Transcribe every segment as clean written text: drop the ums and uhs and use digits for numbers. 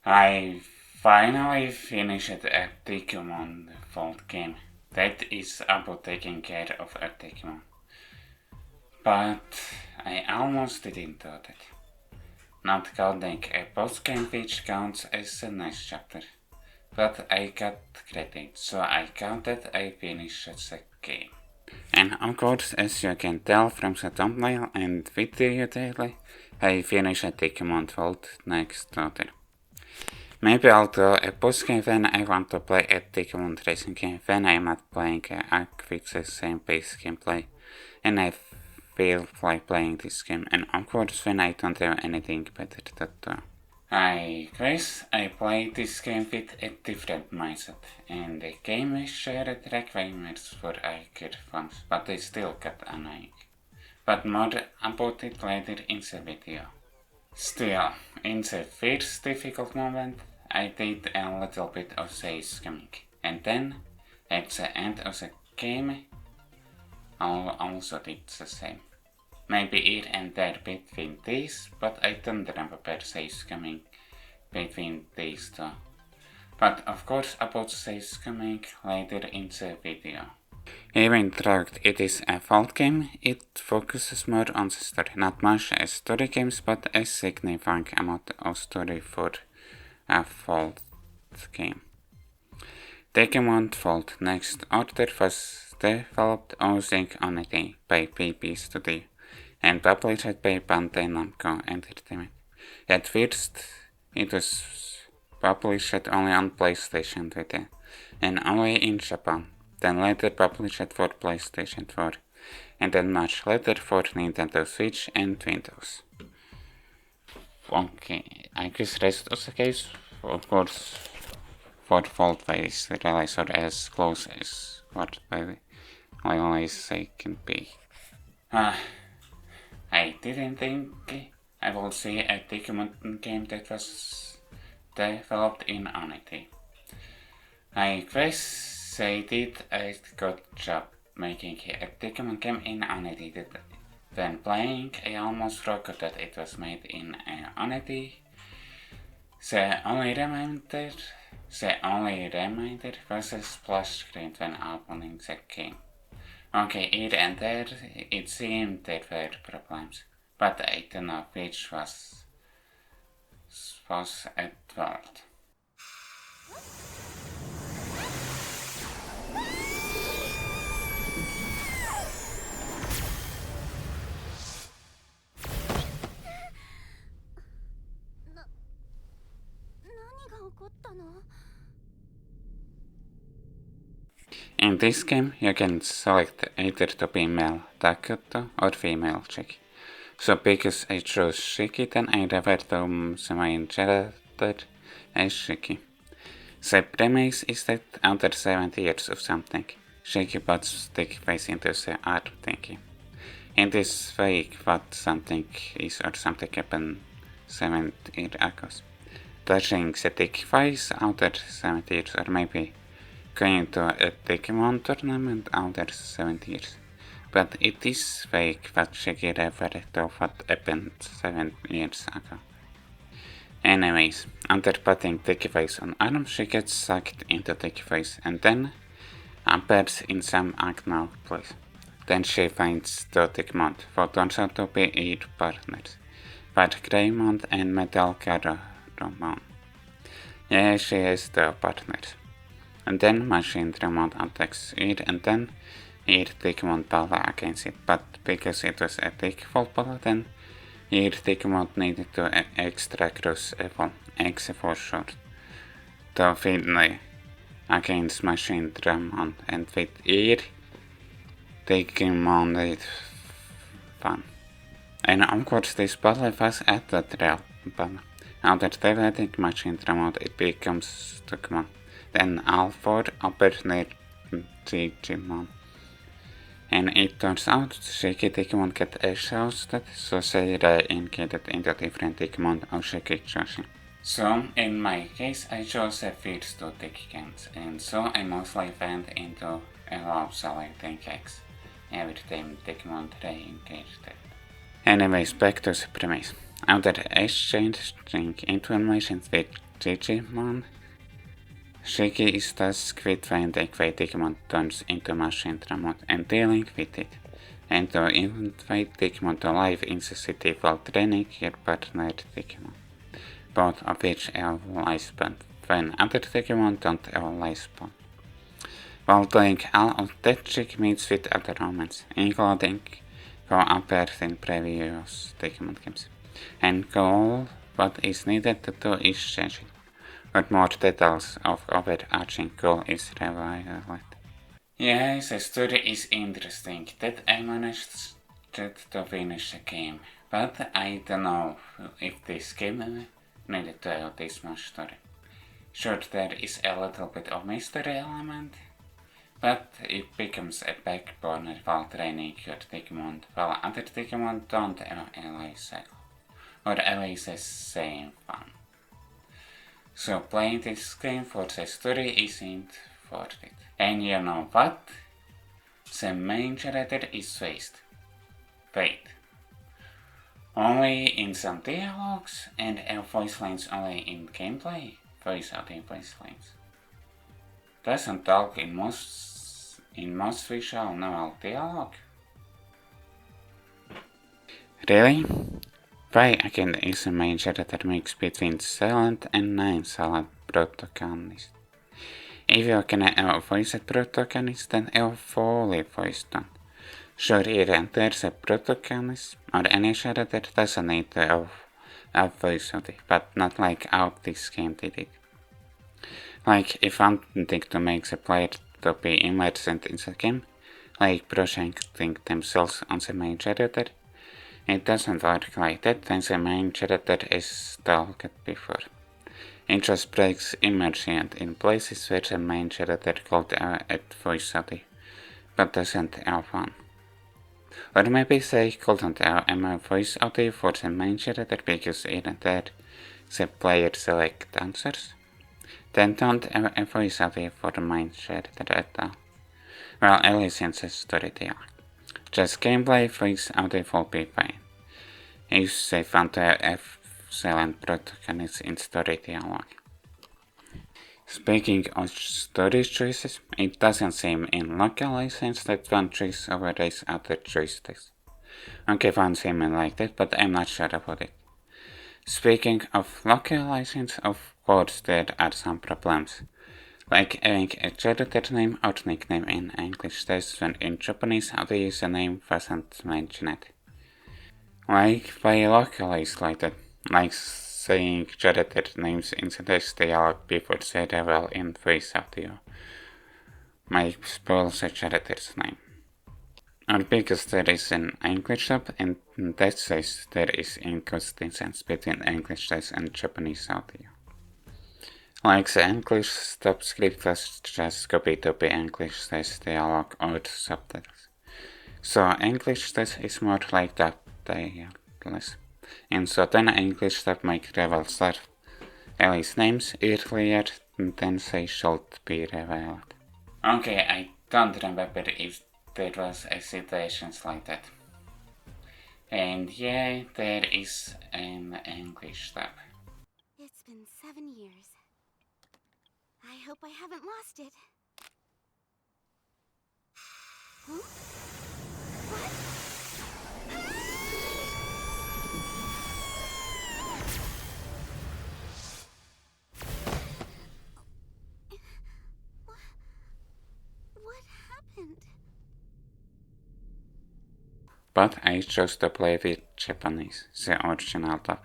I finally finished a Digimon World game that is about taking care of a Digimon. But I almost didn't do it. Not counting a post-game which counts as a nice chapter. But I got credit, so I counted I finished the game. And of course, as you can tell from the thumbnail and video trailer, I finished Digimon World next quarter. Maybe I'll do a post-game when I want to play a Digimon racing game when I'm not playing a with the same base gameplay and I feel like playing this game, and of course when I don't have anything better to do. I guess I play this game with a different mindset, and the game is shared requirements for higher funds, but they still get annoying. But more about it later in the video. Still, in the first difficult moment, I did a little bit of save scamming, and then, at the end of the game, I also did the same. Maybe here and there between these, but I don't remember save scamming between these two. But of course about save scamming later in the video. Even though it is a Vault game, it focuses more on the story, not much as story games, but a significant amount of story for a Vault game. Digimon World Next Order was developed using Unity by PP Studio and published by Bandai Namco Entertainment. At first, it was published only on PlayStation 2 and only in Japan. Then later published for PlayStation 4, and then much later for Nintendo Switch and Windows. Okay, I guess rest of the case, of course, for Vault is released or as close as what I always say can be. I didn't think I will see a Digimon game that was developed in Unity. I guess they did a good job making a Digimon game in Unity. When playing, I almost forgot that it was made in Unity. The only reminder was a splash screen when opening the game. Okay, here and there it seemed there were problems, but I don't know which was at fault. In this game, you can select either to be male Takuto or female Shiki. So because I chose Shiki, then I refer to the main character as Shiki. The premise is that after 70 years of something, Shiki puts stick face into the arm thingy. In this way, what something is or something happened 7 years ago. Touching the stick face after 70 years, or maybe going to a Digimon tournament after 70 years. But it is fake what Shiki referred to what happened 7 years ago. Anyways, after putting Digiface on arm, she gets sucked into Digiface and then appears in some unknown place. Then she finds the Digimon, who turns out to be her partners, Bad Greymon and Metal Garurumon. Yeah, she is the partners. And then Machine Dramon attacks her and then her Digimon battle against it, but because it was a Digimon battle, then her Digimon needed to extra cross Evil, X for short, to win against Machine Dramon, and with her Digimon it fun. And of course this battle was at the real battle. After defeating Machine Dramon, it becomes Digimon. Then all 4 upper near Digimon. And it turns out Shiki Digimon get exhausted, so they reincarnated into different Digimon of Shiki Joshi. So, in my case, I chose the first two Digimons, and so I mostly went into a love selecting X every time Digimon reincarnated. Anyways, back to the premise. After exchanging information with Digimon, Shiki is tasked with finding why Digimon turns into machine remote and dealing with it, and to invite Digimon to live in the city while training your partner Digimon, both of which have lifespan, when other Digimon don't have lifespan. While doing all of that, Shiki meets with other humans, including who appeared in previous Digimon games, and all what is needed to do is changing. But more details of overarching goal is revealed. Yes, the story is interesting that I managed to finish the game, but I don't know if this game needed to have this much story. Sure, there is a little bit of mystery element, but it becomes a backburner while training your Digimon, while other Digimon don't have a life cycle, or at least the same one. So playing this game for the story isn't worth it. And you know what? The main character is faced. Wait. Only in some dialogues and voice lines only in gameplay? Voice out in voice lines. Doesn't talk in most visual novel dialogue. Really? Why again is the main character mix between silent and non-silent protagonist? If you can have a voiced protagonist, then have a fully voiced one. Sure, either there's a protagonist or any character doesn't need to have a voice of it, but not like how this game did it. Like, if wanting to make the player to be immersed in the game, like projecting themselves on the main character, it doesn't work like that when the main character is talked before. It just breaks immersion in places where the main character could add voice audio, but doesn't have one. Or maybe they couldn't have a voice audio for the main character because even there the player select answers. Then don't have a voice audio for the main character at all. Well, at least in the story dialogue. Just gameplay voice audio will be fine. If they want to have excellent protagonists in story dialogue. Speaking of story choices, it doesn't seem in localizations that one choice overrides other choices. Okay, one seeming like that, but I'm not sure about it. Speaking of localizations, of course there are some problems. Like having a character name or nickname in English text when in Japanese the username wasn't mentioned. Like why localize like that? Like saying character names in the text dialogue before they reveal in voice audio might spoil the character's name. Or because there is an English dub, and in that case there is inconsistency between English text and Japanese audio. Like the English dub script was just copied to be English text dialogue or subtitles. So English text is more like that dialogueless. And so then English dub might reveal stuff, Ellie's names earlier than they should be revealed. Okay, I don't remember if there was a situation like that. And yeah, there is an English dub. It's been 7 years. I hope I haven't lost it. Huh? What? What happened? But I chose to play with Japanese, the original dub.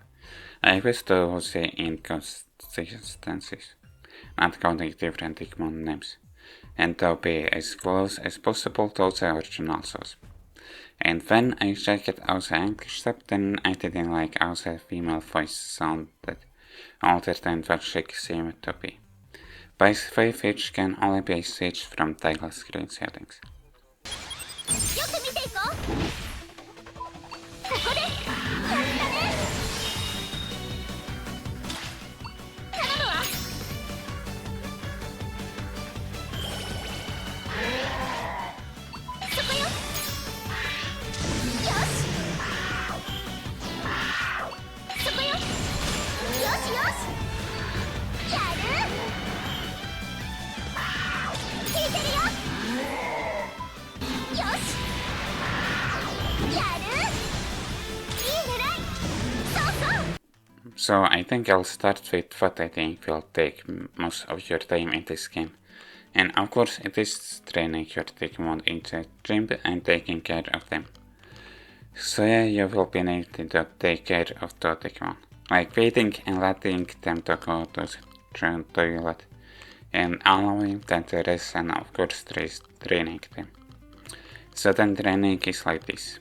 I wish to the inconsistencies, not counting different Digimon names, and to be as close as possible to the original source. And when I checked out the English dub, then I didn't like how the female voice sounded, other than what she seemed to be. By the way, which can only be switched from title screen settings. So I think I'll start with what I think will take most of your time in this game. And of course it is training your Digimon in the gym and taking care of them. So yeah, you will be needing to take care of the Digimon. Like waiting and letting them to go to the toilet. And allowing them to rest and of course training them. So then training is like this.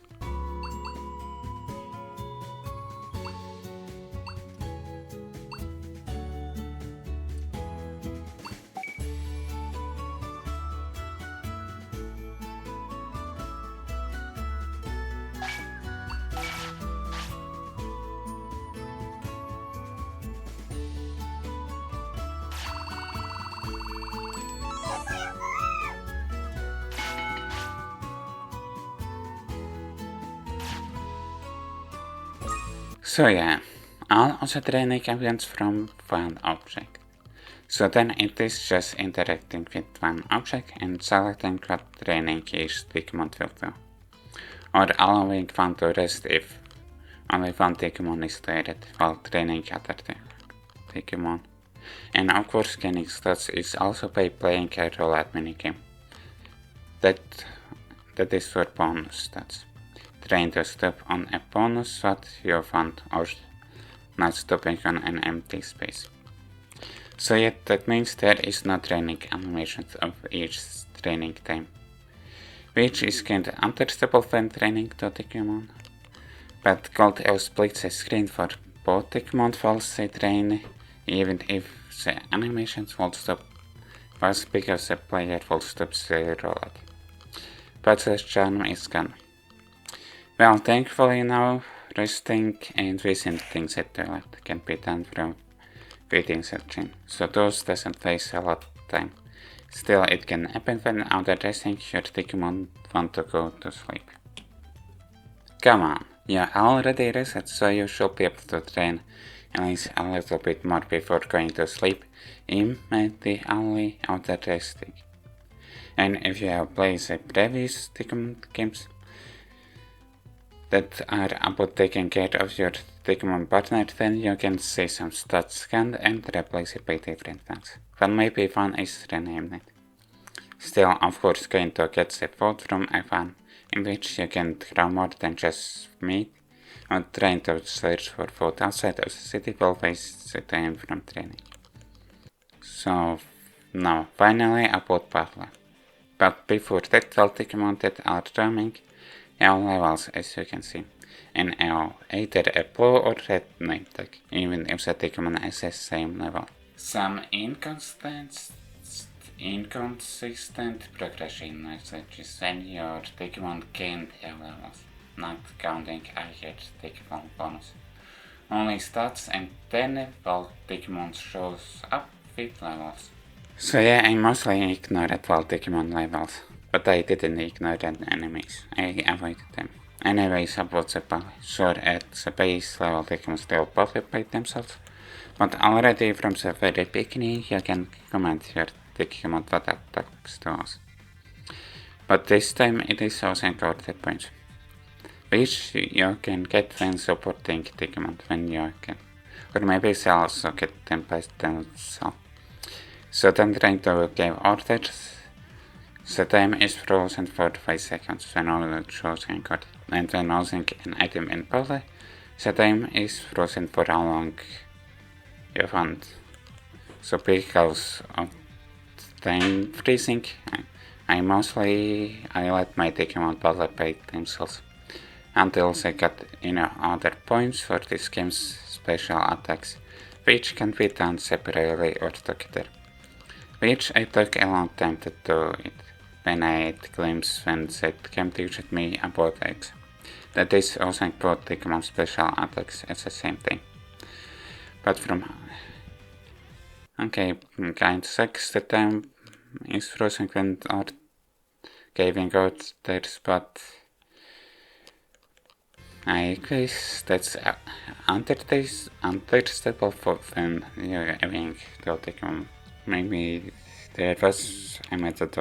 So yeah, all of the training events from one object. So then it is just interacting with one object and selecting what training each Digimon will do. Or allowing one to rest if only one Digimon is tired while training other Digimon. And of course gaining stats is also by playing a roulette minigame. That is for bonus stats. Train to stop on a bonus what you want or not stopping on an empty space. So yet that means there is no training animations of each training time, which is kinda understandable when training to Digimon. But Gold Elf splits the screen for both Digimon while they train, even if the animations will stop, was because the player will stop the roulette. But the charm is gone. Well, thankfully now, resting and visiting the toilet can be done from within the gym, so those doesn't waste a lot of time. Still, it can happen when after resting your Digimon want to go to sleep. Come on, you're already rested, so you should be able to train at least a little bit more before going to sleep, immediately after resting. And if you have played the previous Digimon games that are about taking care of your Digimon partner, then you can see some stats scanned and replace it by different ones. But maybe one is renamed. Still, of course, going to get the food from a fan in which you can grow more than just meat, or trying to search for food outside of the city will waste the time from training. So, now, finally about battle. But before that, all Digimon that are roaming all levels, as you can see, and all either a blue or red name tag, even if the Digimon is the same level. Some inconsistent progression messages when your Digimon gained levels, not counting either Digimon bonus. Only stats and then while Digimon shows up with levels. So yeah, I mostly ignored while Digimon levels, but I didn't ignore the enemies, I avoided them. Anyways, about the poly, sure at the base level Digimon still poly by themselves, but already from the very beginning you can command your Digimon what attacks to us. But this time it is also encoded points, which you can get when supporting Digimon when you can, or maybe they also get them by themselves. So then trying to give orders, the time is frozen for 5 seconds when all choosing card, and when using an item in poly, the time is frozen for how long you want. So because of time freezing, I let my Digimon poly by themselves until they got enough other points for this game's special attacks, which can be done separately or together. Which I took a long time to do it, when I had glimpse when that game teached me about it. That is also both Digimon special attacks at the same time. But from... Okay, kind 6 the time is frozen when are giving out their spot. I guess that's understandable for when you're having the Digimon. Maybe there was a method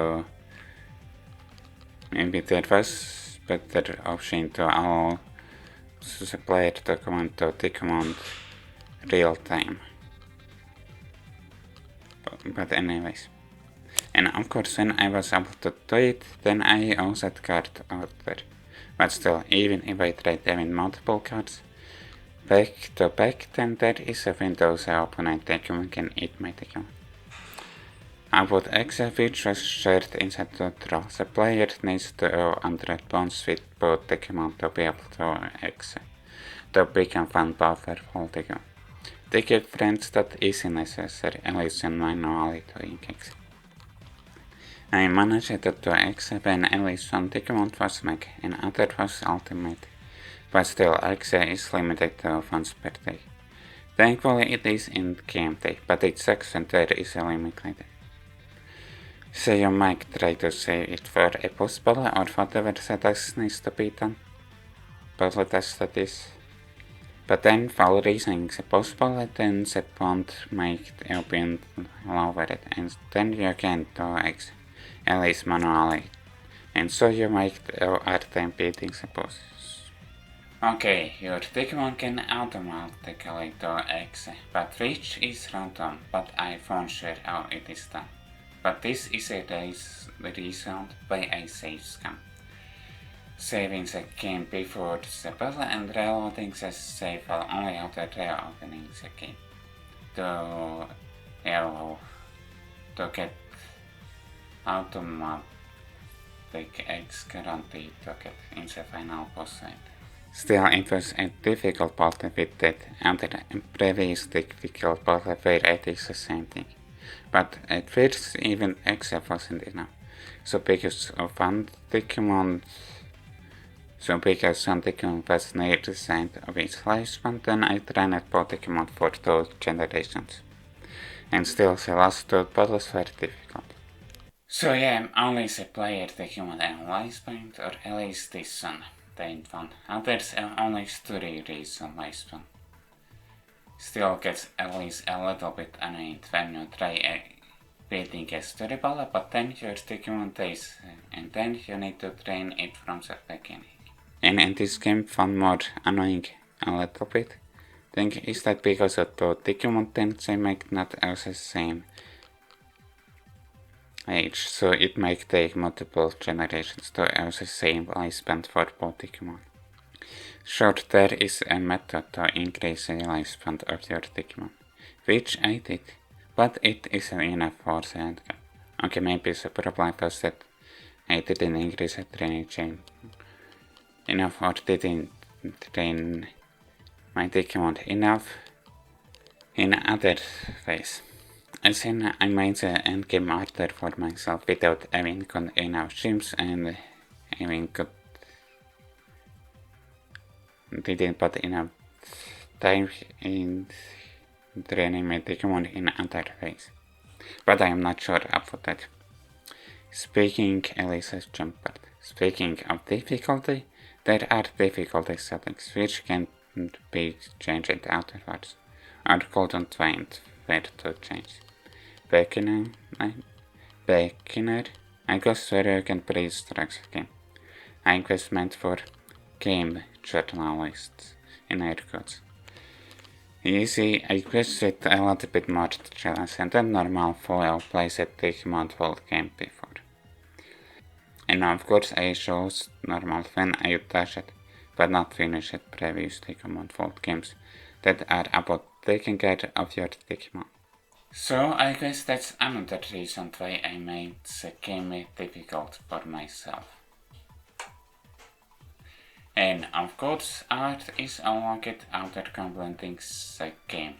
maybe there was better option to allow the player to command to Digimon real time. But anyways. And of course when I was able to do it, then I also card out there. But still, even if I tried having multiple cards back to back, then there is a window the opponent Digimon can eat my Digimon. I would exit which was shared inside the draw. The player needs to go 100 bonds with both Digimon to be able to exit, to become one powerful Digimon. Digi friends that is necessary, at least in manually doing exit. I managed to exit when at least one Digimon was mega and other was ultimate, but still exit is limited to once per day. Thankfully it is in game day, but it sucks when there is a limit like that. So you might try to save it for a post battle or whatever the task needs to be done. Battle task that is. But then while reaching the post battle, then the bond might be lowered and then you can do exit, at least manually. And so you might hard time beating the boss. Okay, your Digimon can automatically do exit, but which is random, but I won't share how it is done. But this is a result by a save scam. Saving the game before the battle and reloading the save file only after reopening the game. To get automatic X guarantee to get in the final boss fight. Still, it was a difficult battle with that and the previous difficult battle where it is the same thing. But at first even except wasn't enough. So because one Digimon was near the end of its lifespan, then I trained both Digimon for 2 generations. And still the last 2 battles were difficult. So yeah, only the player Digimon and lifespan, or at least this one, the one. Others only story reason lifespan. Still gets at least a little bit annoying when you try beating a story battle, but then your Digimon dies, and then you need to train it from the beginning. And in this game, one more annoying a little bit thing is that because of the Digimon tends they make not all the same age, so it might take multiple generations to have the same lifespan for both Digimon. Sure, there is a method to increase the lifespan of your Digimon, which I did, but it isn't enough for the endgame. Okay, maybe the problem was that I didn't increase the training chain enough or didn't train my Digimon enough in other ways. As in, I made the endgame harder for myself without having got enough gyms and having got didn't put enough time in training my Digimon in other ways. But I am not sure about that. Speaking Elisa's jump part. Speaking of difficulty, there are difficulty settings which can be changed afterwards, or golden find where to change. Beginner, I guess where you can pre-structure game. I guess meant for game journalists in air quotes. Easy, I guess with a little bit more challenge than normal full playset Digimon World game before. And of course I chose normal when I touched but not finished previous Digimon World games that are about taking care of your Digimon. So I guess that's another reason why I made the game difficult for myself. And of course art is unlocked after completing the game,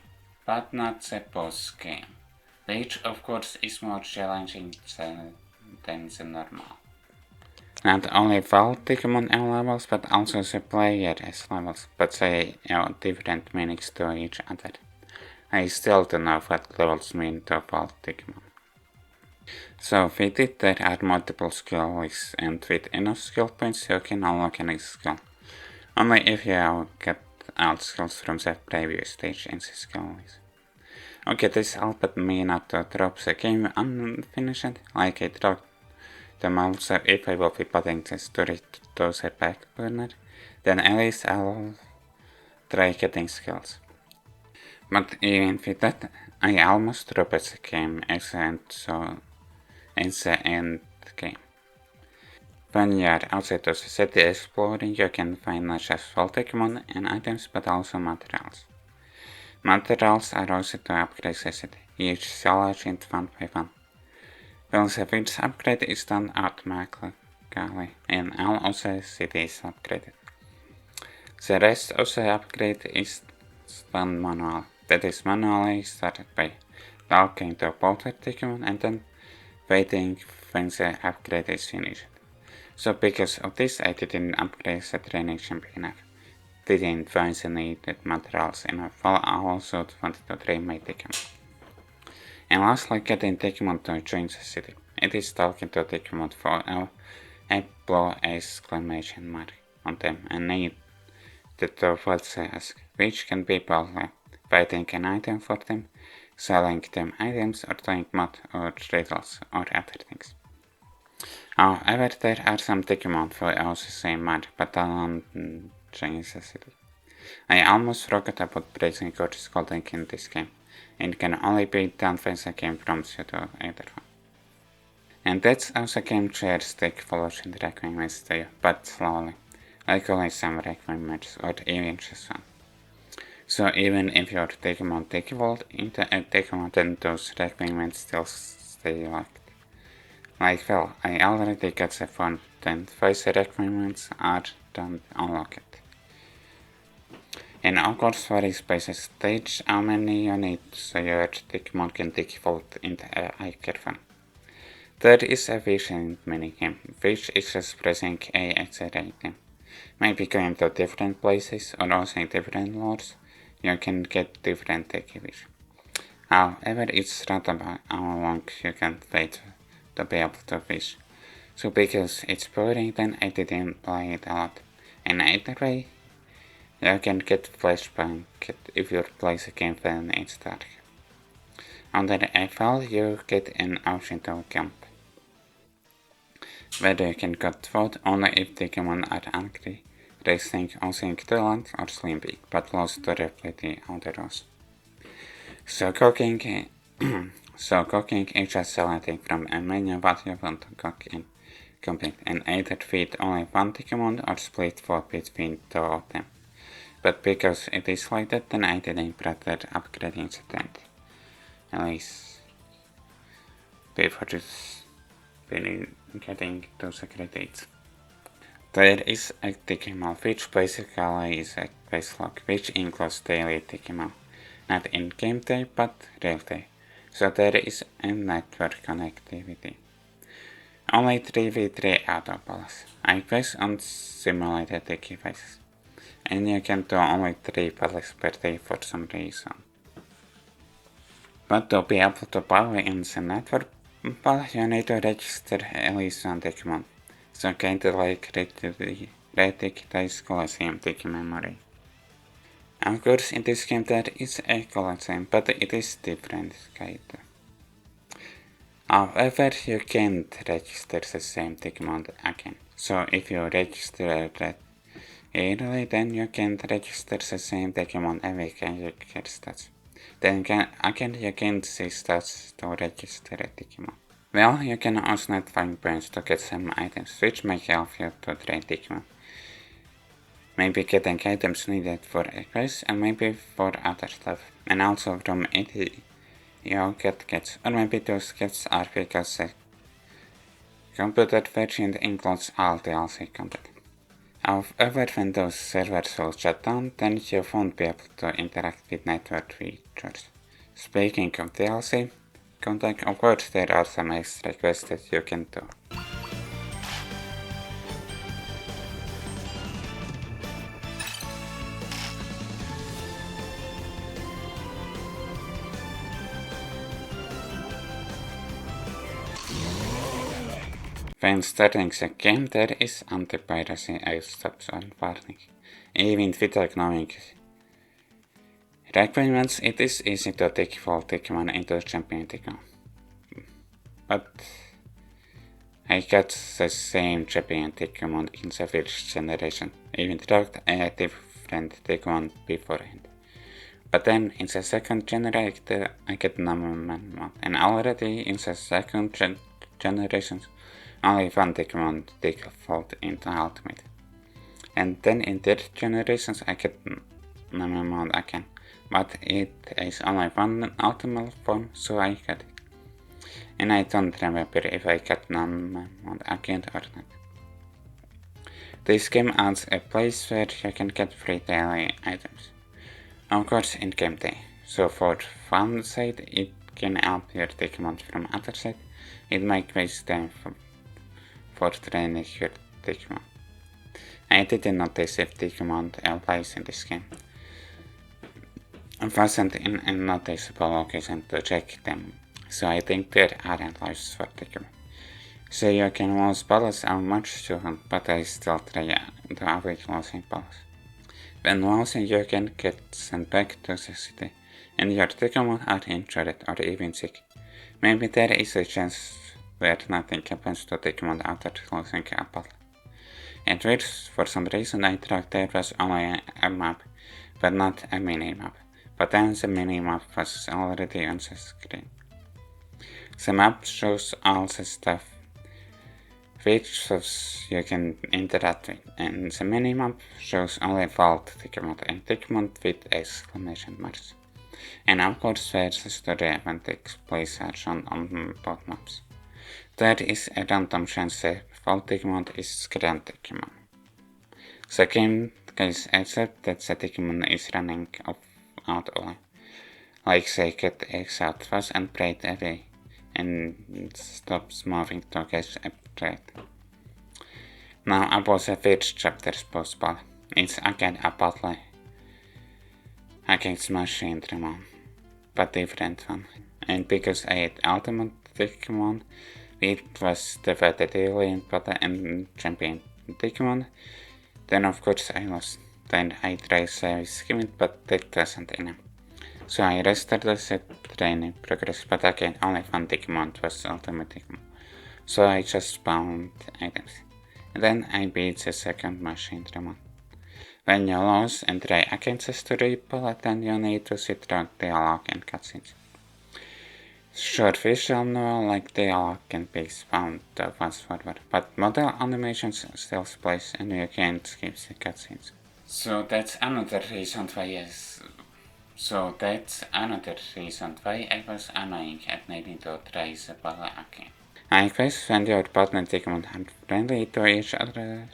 but not the boss game, which of course is more challenging than the normal. Not only all Digimon have levels, but also the player has levels, but they have different meanings to each other. I still don't know what levels mean to all Digimon. So with it there are multiple skill lists, and with enough skill points you can unlock any skill. Only if you have got all skills from the previous stage in the skill list. Okay, this helped me not to drop the game unfinished, like I dropped them also if I will be putting the story to the back burner, then at least I'll try getting skills. But even with that, I almost dropped the game in the end game. When you are outside of the city exploring, you can find not just full Digimon and items, but also materials. Materials are also to upgrade the city, each salvage in one by one. Well, the first upgrade is done automatically, and all of the city is upgraded. The rest of the upgrade is done manually. That is manually started by talking to both Digimon and then waiting when the upgrade is finished. So because of this, I didn't upgrade the training champion enough. Didn't find the needed materials enough, while I also wanted to train my Digimon. And lastly, getting Digimon to join the city. It is talking to Digimon for a blow exclamation mark on them and need to what they ask, which can be boldly finding an item for them, selling them items, or doing mod or riddles or other things. However, there are some Digimon who also say mad, but don't change the city. I almost forgot about praising Gorgeous Golden in this game. It can only be done when the game prompts you to either one. And that's how the game shares the evolution requirements to you, but slowly, like only some requirements or even just one. So even if your Digimon Digivolve into a Digimon, then those requirements still stay locked. Like, well, I already got the font, and voice requirements are don't unlock it. And of course, varies by the stage how many you need so your Digimon can default into a icon. There is a vision minigame, which is just pressing A at the right time. Maybe going to different places or using different lords, you can get different Digivision. However, it's not about how long you can wait to be able to fish. So because it's boring, then I didn't play it a lot. And either way, you can get flashbang if you play the game when it's dark. Under a fall, you get an option to camp, where you can get food only if Digimon are angry, racing, using the land, or sleeping, but lost durability on the rows. So cooking is just selecting from a menu what you want to cook in complete, and either feed only one Digimon or split food between two of them. But because it is like that, then I didn't bother upgrading the tent. At least before just getting to the credits. There is a Digimon, which basically is a quest log, which includes daily Digimon. Not in-game day, but real day. So there is a network connectivity. Only 3v3 auto balls. I quest on simulated devices. And you can do only 3 battles per day for some reason. But to be able to battle in the network battle, you need to register at least one Digimon. So kinda like Redigitize Colosseum Digimon memory. Of course, in this game there is a Colosseum, but it is different kinda. However, you can't register the same Digimon again. So if you register that early, then you can register the same Digimon every time you get stats. Then again you can see stats to register a Digimon. Well, you can also not find points to get some items, which may help you to train Digimon. Maybe getting items needed for a quest and maybe for other stuff. And also from it you get gifts, or maybe those gifts are because the computer version includes all DLC content. However, when those servers will shut down, then you won't be able to interact with network features. Speaking of DLC content, of course there are some extra quests that you can do. When starting the game, there is anti-piracy stops on warning. Even without knowing requirements, it is easy to take full Digimon into champion Digimon. But I got the same champion Digimon in the first generation, even without a different Digimon beforehand. But then in the second generator I get number mod, and already in the second generation only one Digimon default into ultimate. And then in third generations I get number mod again, but it is only one ultimate form, so I get it. And I don't remember if I get number mod again or not. This game adds a place where you can get free daily items. Of course in game day. So for one side it can help your Digimon, from other side it might waste time for training your Digimon. I didn't notice if Digimon applies in this game. It wasn't in a noticeable location to check them, so I think there aren't lives for Digimon. So you can lose balls how much you want, but I still try to avoid losing balls. When losing you can get sent back to the city, and your Digimon are injured or even sick. Maybe there is a chance where nothing happens to Digimon after losing a battle. At first, for some reason I thought there was only a map, but not a mini-map. But then the mini-map was already on the screen. The map shows all the stuff which you can interact with, and the minimap shows only Vault Digimon and Digimon with exclamation marks. And of course where the story event takes place are shown on both maps. There is a random chance that Vault Digimon is Grand Digimon. The game guys accept that the Digimon is running out only, like they get exiled fast and prayed away, and stops moving to catch a prey. Now about the first chapter's post-battle. It's again a battle against Machine Digimon, but different one. And because I had Ultimate Digimon, it was defeated early in battle and champion Digimon, then of course I lost. Then I tried service scheme, but that wasn't enough. So I restarted the training progress, but again only one Digimon was Ultimate Digimon. So I just found items. And then I beat the second Machine Digimon. When you lose and try against the story bullet, then you need to sit through dialogue and cutscenes. Short visual novel like dialogue can be found to fast forward, but model animations still place and you can't skip the cutscenes. So that's another reason why I was annoying at needing to try the battle again. I guess when your partner Digimon are friendly to each other,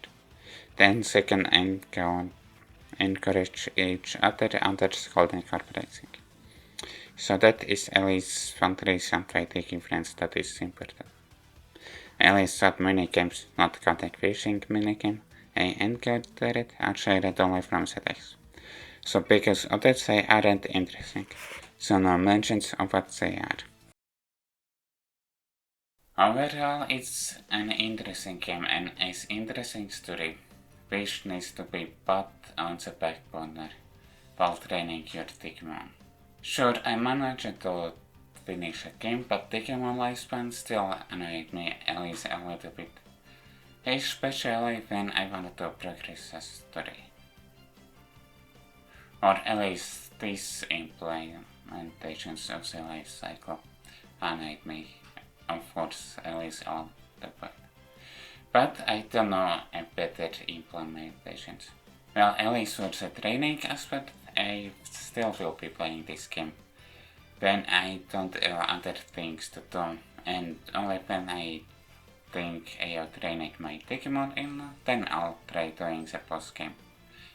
then they can encourage each other under holding corporation. So that is at least one reason why taking friends that is important. At least that minigames, not counting fishing minigame, I encountered it are shared only from the text. So because others they aren't interesting, so no mentions of what they are. Overall, it's an interesting game and an interesting story, which needs to be put on the back burner while training your Digimon. Sure, I managed to finish the game, but Digimon lifespan still annoyed me at least a little bit, especially when I wanted to progress the story. Or at least these implementations of the life cycle annoyed me, of course, at least on the part. But I don't know a better implementations. Well, at least for the training aspect, I still will be playing this game when I don't have other things to do, and only when I think I have trained my Digimon in, then I'll try doing the post game.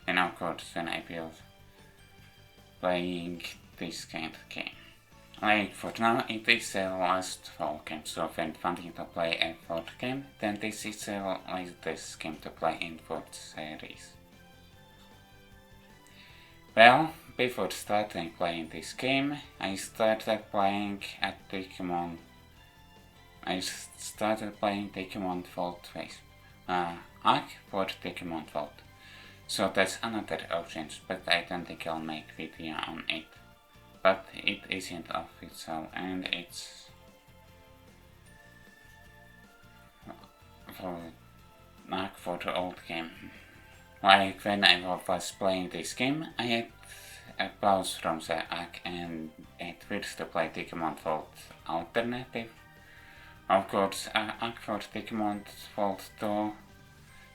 And of course, when I will playing this kind of game. Like for now, it is the last full game, so when wanting to play a fourth game, then this is the latest game to play in fourth series. Well, before starting playing this game, I started playing Digimon World twice. For Digimon World. So that's another option, but I don't think I'll make video on it. But it isn't official and it's for the old game. Like when I was playing this game, I had a pause from the act and it wills to play Digimon World alternative. Of course, act for Digimon World 2,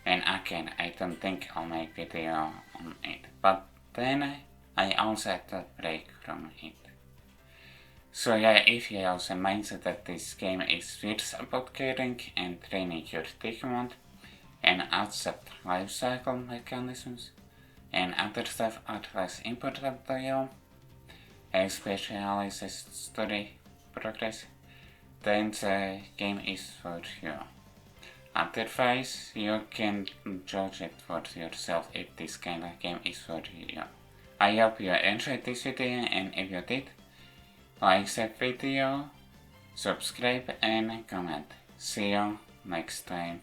and again, I don't think I'll make video on it, but then I also had a break from it. So yeah, if you have the mindset that this game is fierce about caring and training your Digimon, and accept life cycle mechanisms, and other stuff are less important to you, especially the story progress, then the game is for you. Otherwise, you can judge it for yourself if this kind of game is for you. I hope you enjoyed this video, and if you did, like the video, subscribe and comment. See you next time.